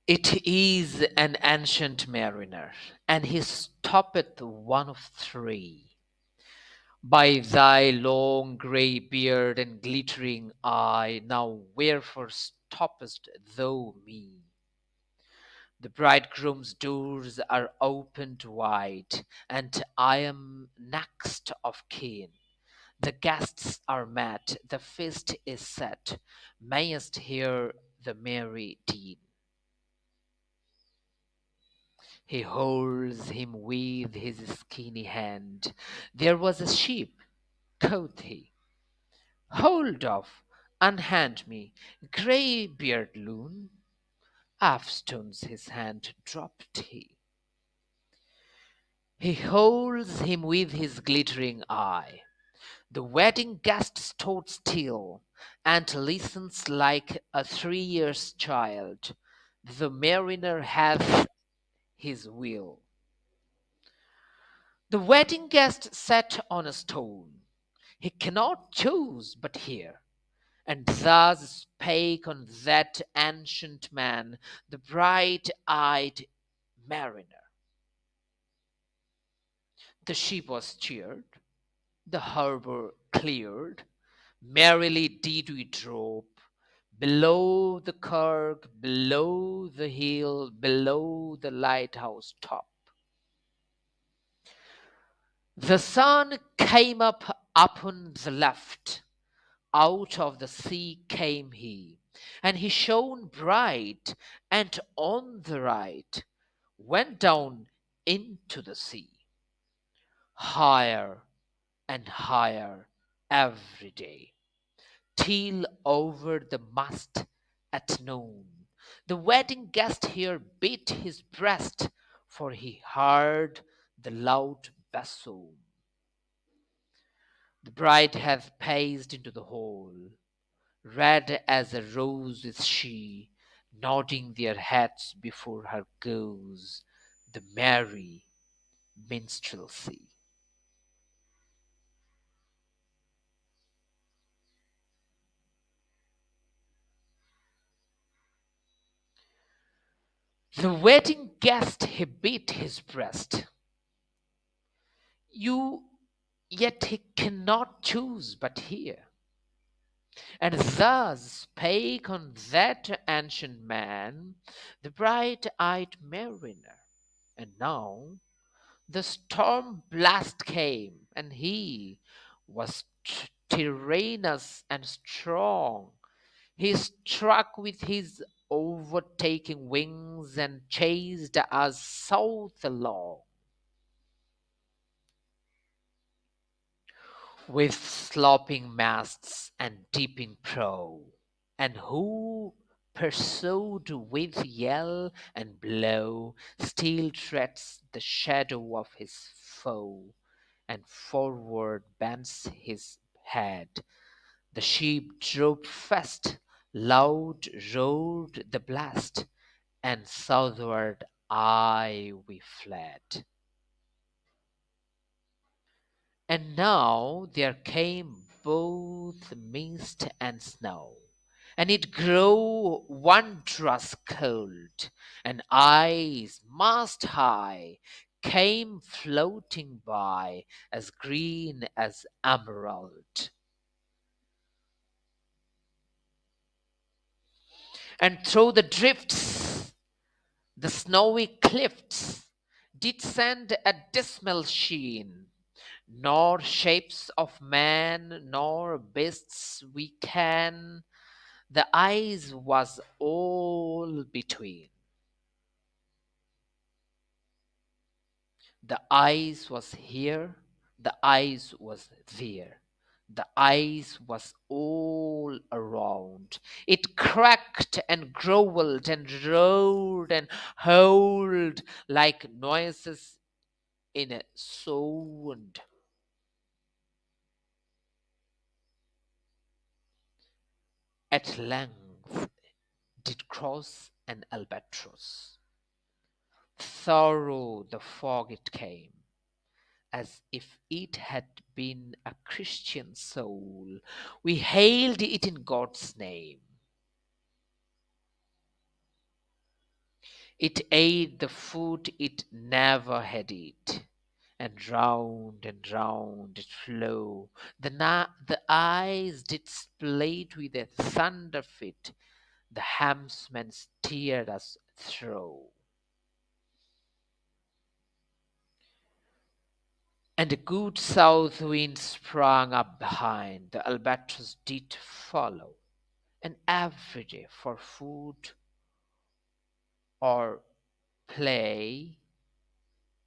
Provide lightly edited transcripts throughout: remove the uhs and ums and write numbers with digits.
It is an ancient mariner, and he stoppeth one of three. By thy long grey beard and glittering eye, now wherefore stoppest thou me? The bridegroom's doors are opened wide, and I am next of kin. The guests are met, the feast is set. Mayest hear the merry din. He holds him with his skinny hand. There was a sheep, quoth he. Hold off, unhand me, grey beard loon. Afstones his hand dropped he. He holds him with his glittering eye. The wedding guest stood still and listens like a 3 years child. The mariner hath his will. The wedding guest sat on a stone. He cannot choose but hear. And thus spake on that ancient man, the bright-eyed mariner. The ship was cheered, the harbour cleared, merrily did we drop, below the kirk, below the hill, below the lighthouse top. The sun came up upon the left, out of the sea came he, and he shone bright, and on the right went down into the sea, higher and higher every day, till over the mast at noon. The wedding guest here beat his breast, for he heard the loud bassoon. The bride hath paced into the hall. Red as a rose is she, nodding their heads before her goes the merry minstrelsy. The wedding guest he beat his breast. You yet he cannot choose but hear. And thus spake on that ancient man, the bright-eyed mariner. And now the storm blast came, and he was tyrannous and strong. He struck with his overtaking wings and chased us south along, with sloping masts and dipping prow. And who pursued with yell and blow still treads the shadow of his foe, and forward bends his head. The ship drove fast, loud roared the blast, and southward aye we fled. And now there came both mist and snow, and it grew wondrous cold, and ice mast high came floating by, as green as emerald. And through the drifts, the snowy cliffs did send a dismal sheen, nor shapes of man nor beasts we can, the ice was all between. The ice was here, the ice was there. The ice was all around. It cracked and growled and roared and howled like noises in a sound. At length did cross an albatross. Through the fog it came, as if it had been a Christian soul. We hailed it in God's name. It ate the food it never had eat, and round it flew. The eyes did split with a thunder fit. The helmsman steered us through. And a good south wind sprang up behind. The albatross did follow. And every day for food or play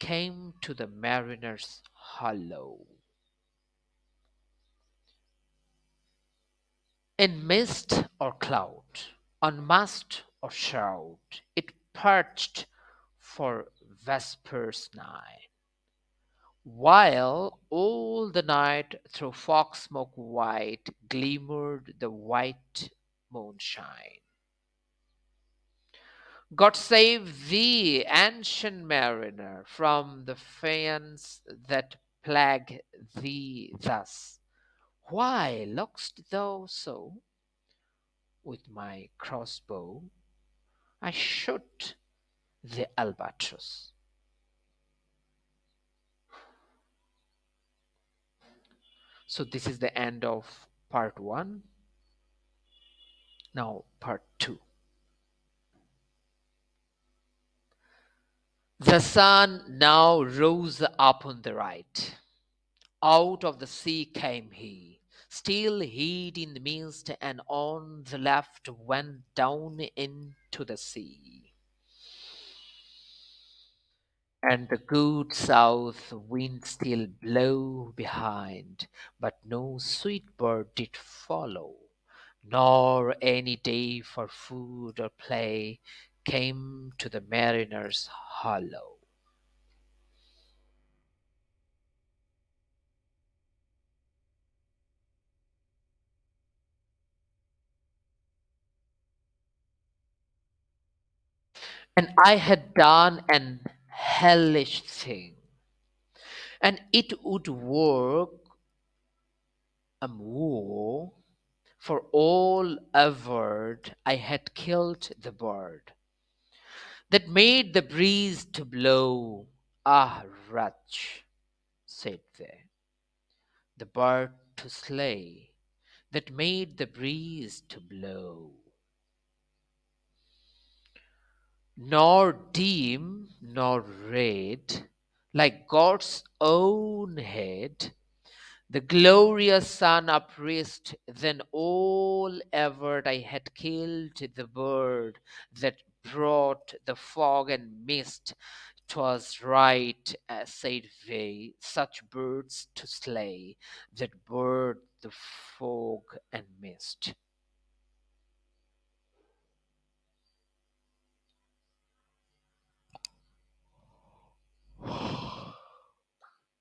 came to the mariner's hollow. In mist or cloud, on mast or shroud, it perched for vespers nigh, while all the night through fog smoke white glimmered the white moonshine. God save thee, ancient mariner, from the fiends that plague thee thus. Why look'st thou so? With my crossbow I shot the albatross. So this is the end of part one. Now part two. The sun now rose up on the right. Out of the sea came he, still hid in the mist, and on the left went down into the sea. And the good south wind still blew behind, but no sweet bird did follow, nor any day for food or play came to the mariner's hollow. And I had done an hellish thing, and it would work a woe, for all averred I had killed the bird that made the breeze to blow. Ah, wretch, said they, the bird to slay that made the breeze to blow. Nor dim nor red, like God's own head, the glorious sun uprist, then all averred I had killed the bird that brought the fog and mist. 'Twas right, said they, such birds to slay that bird the fog and mist.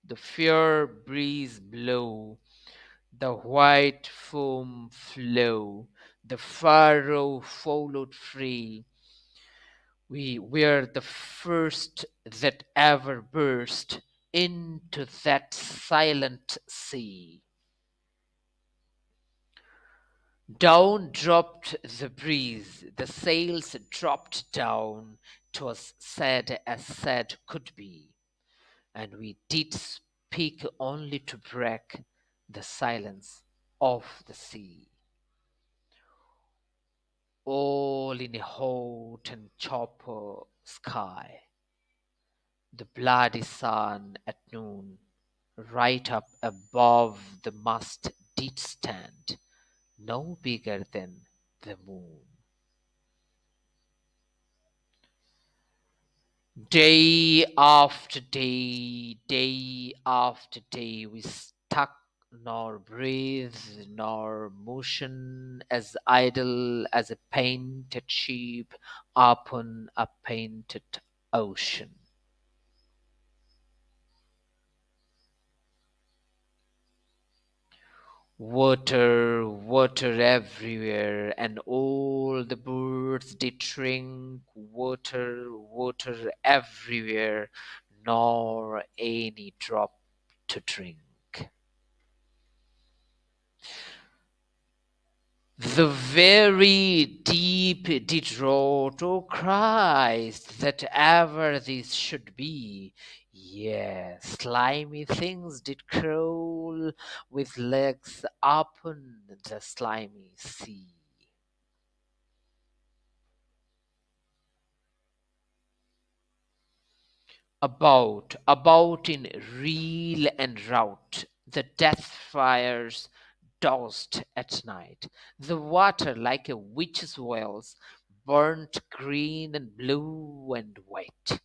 The fair breeze blew, the white foam flow, the furrow followed free. We were the first that ever burst into that silent sea. Down dropped the breeze, the sails dropped down. 'Twas sad as sad could be, and we did speak only to break the silence of the sea. All in a hot and chopper sky, the bloody sun at noon, right up above the mast did stand, no bigger than the moon. Day after day, we stuck nor breathe nor motion, as idle as a painted ship upon a painted ocean. Water, water everywhere, and all the birds did drink. Water, water everywhere, nor any drop to drink. The very deep did wrought, O Christ, that ever this should be. Yes, slimy things did crawl with legs upon the slimy sea. About in reel and rout, the death fires doused at night. The water, like a witch's wells, burnt green and blue and white.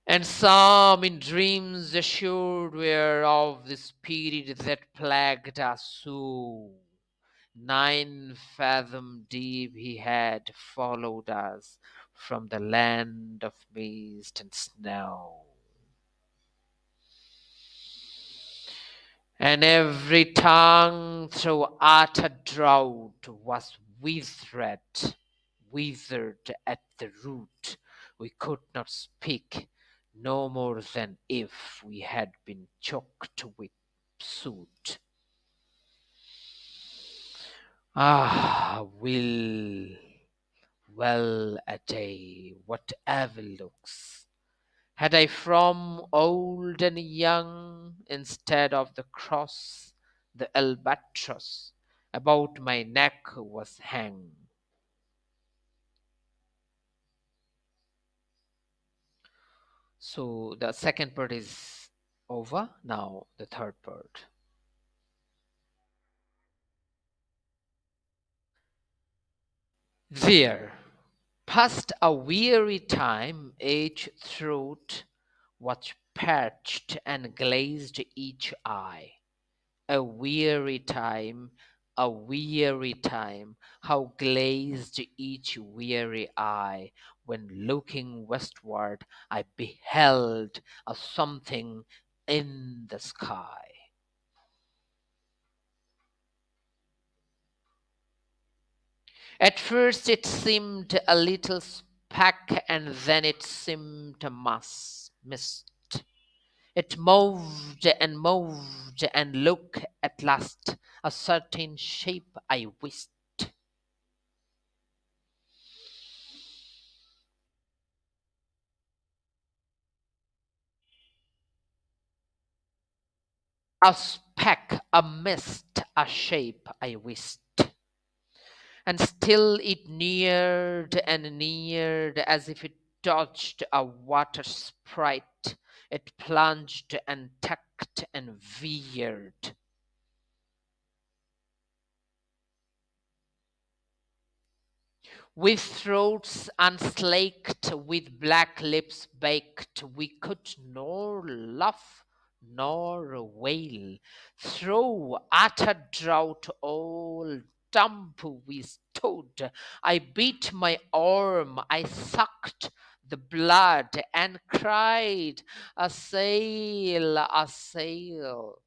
And some in dreams assured were of the spirit that plagued us so. 9 fathom deep he had followed us from the land of mist and snow. And every tongue through utter drought was withered at the root. We could not speak, no more than if we had been choked with soot. Ah, well a day, what evil looks! Had I from old and young, instead of the cross, the albatross about my neck was hang. So the second part is over. Now the third part. There, past a weary time, each throat was parched and glazed each eye. A weary time, a weary time, how glazed each weary eye, when looking westward I beheld a something in the sky. At first it seemed a little speck, and then it seemed a mist. It moved and looked at last a certain shape I wist. A speck, a mist, a shape I wist. And still it neared and neared as if it dodged a water sprite. It plunged and tucked and veered. With throats unslaked, with black lips baked, we could nor laugh nor wail. Through utter drought, all dumb we stood. I beat my arm, I sucked the blood, and cried, "A sail, a sail."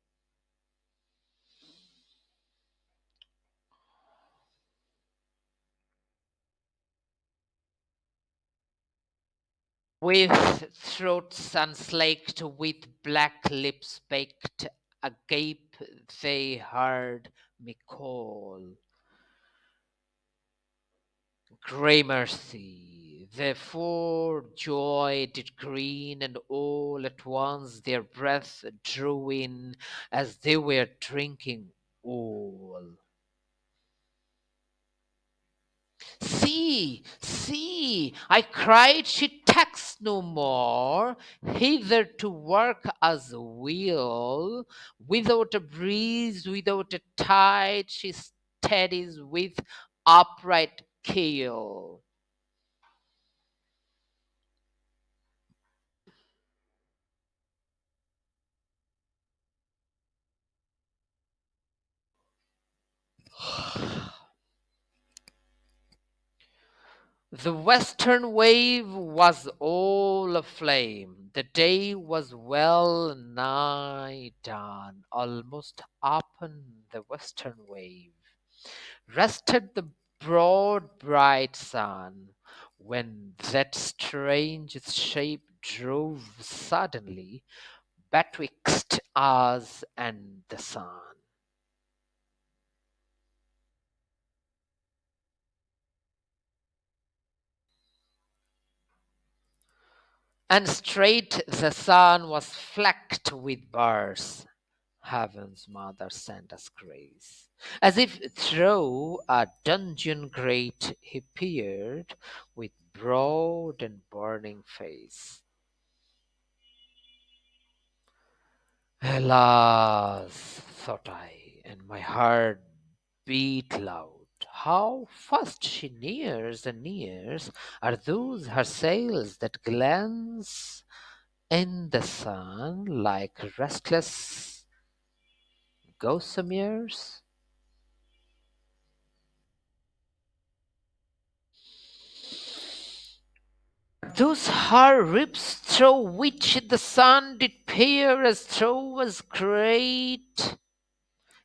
With throats unslaked, with black lips baked, agape they heard me call. Gramercy. Therefore joy did green, and all at once their breath drew in as they were drinking all. See, see, I cried, she tacks no more, hither to work as will. Without a breeze, without a tide, she steadies with upright keel. The western wave was all aflame. The day was well nigh done. Almost upon the western wave rested the broad bright sun, when that strange shape drove suddenly betwixt us and the sun. and straight the sun was flecked with bars. Heaven's mother sent us grace. As if through a dungeon grate he peered with broad and burning face. Alas, thought I, and my heart beat loud. How fast she nears and nears are those her sails that glance in the sun like restless gossameres. Those her ribs through which the sun did peer as through was great.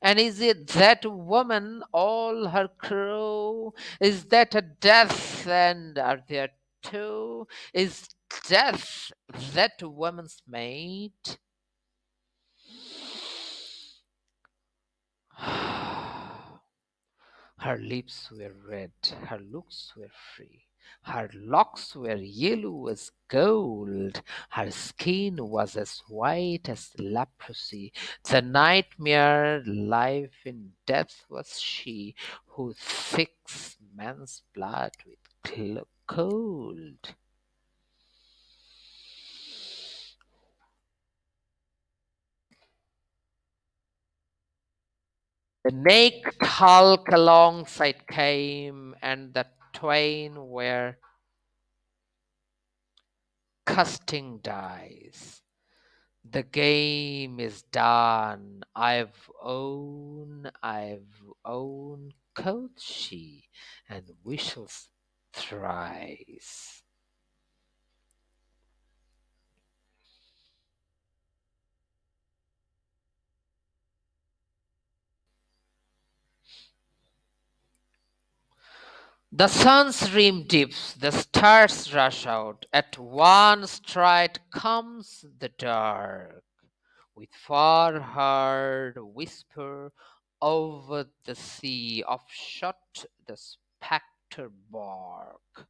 And is it that woman, all her crew? Is that a death, and are there two? Is death that woman's mate? Her lips were red, her looks were free, her locks were yellow as gold, her skin was as white as leprosy. The nightmare life in death was she who thicks man's blood with cold. The naked Hulk alongside came, and the twain were casting dice. The game is done. I've owned, quoth she, and whistles thrice. The sun's rim dips, the stars rush out. At one stride comes the dark, with far heard whisper over the sea, offshot the spectre bark.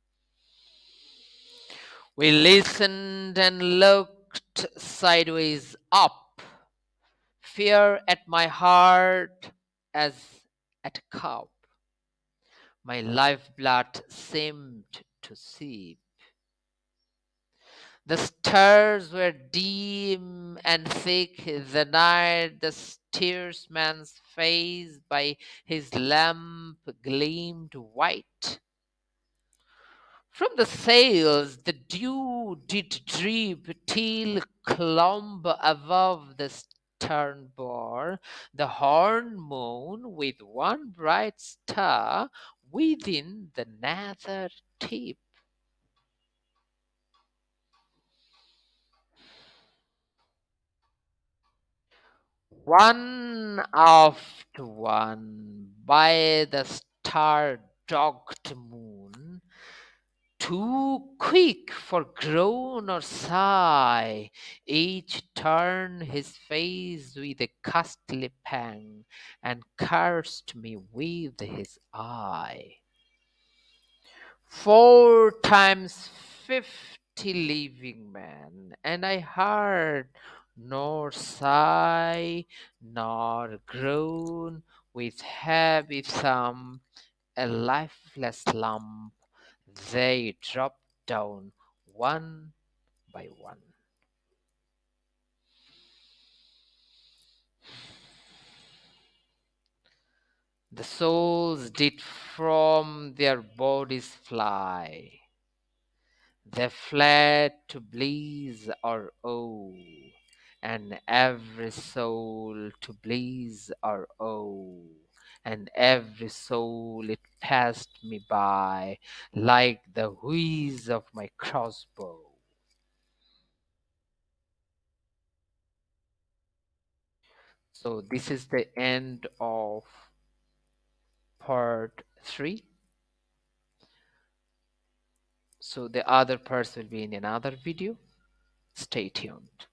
We listened and looked sideways up, fear at my heart as at a cup. My lifeblood seemed to seep. The stars were dim and thick, the night, the steersman's face by his lamp gleamed white. From the sails the dew did drip till clomb above the stern bar, the horn moon with one bright star within the nether tip. One after one by the star-dogged moon, too quick for groan or sigh, each turned his face with a ghastly pang, and cursed me with his eye. 4 times 50 living men, and I heard nor sigh nor groan with heavy thumb, a lifeless lump, they dropped down one by one. The souls did from their bodies fly. They fled to bliss or woe, and every soul to bliss or woe, and every soul it passed me by like the whiz of my crossbow. So this is the end of part 3. So the other parts will be in another video. Stay tuned.